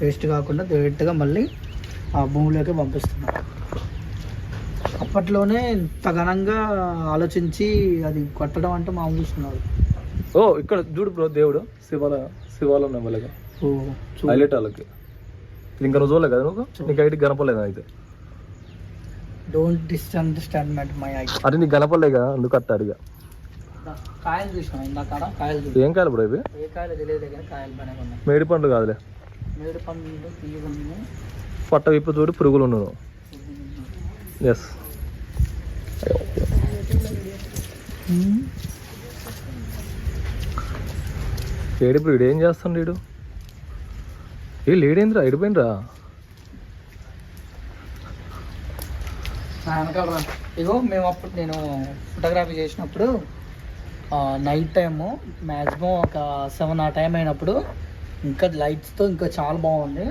Waste కాకుండా డైరెక్ట్గా మళ్ళీ ఆ భూమిలోకి పంపిస్తున్నారు. అప్పట్లోనే ఇంత ఘనంగా ఆలోచించి అది కట్టడం అంటే మామూలు ఉన్నారు. ఓ ఇక్కడ చూడు బ్రో, దేవుడు శివాలయం నెమ్మలిగా హైలైట్ వాళ్ళకి. ఇది ఇంకా రోజులే కదా నువ్వు, నీకు ఐటీ గనపలేదు అయితే. Don't misunderstand my I. అది నీకు గనపలేగా, అందుకు అట్ట అడిగా. కాయలు చూసినా ఇందాక కాయలు. ఏం కాయలు బ్రో ఇవి? ఏ కాయలు తెలియదు కానీ కాయలు బాగానే ఉన్నాయి. మేడి పండు కాదులే, మేడి పండు తీయగా పట్ట విప్పు చూడు, పురుగులు ఉన్నాను. ఎస్ ఏడు ఇప్పుడు వీడు ఏం చేస్తాడు? వీడు ఏ లేడేంద్రా, ఎడిపోయినరా? ఇగో మేము అప్పుడు నేను ఫోటోగ్రఫీ చేసినప్పుడు నైట్ టైము మ్యాక్సిమం ఒక 7 ఆ టైం అయినప్పుడు ఇంకా లైట్స్తో ఇంకా చాలా బాగుంది.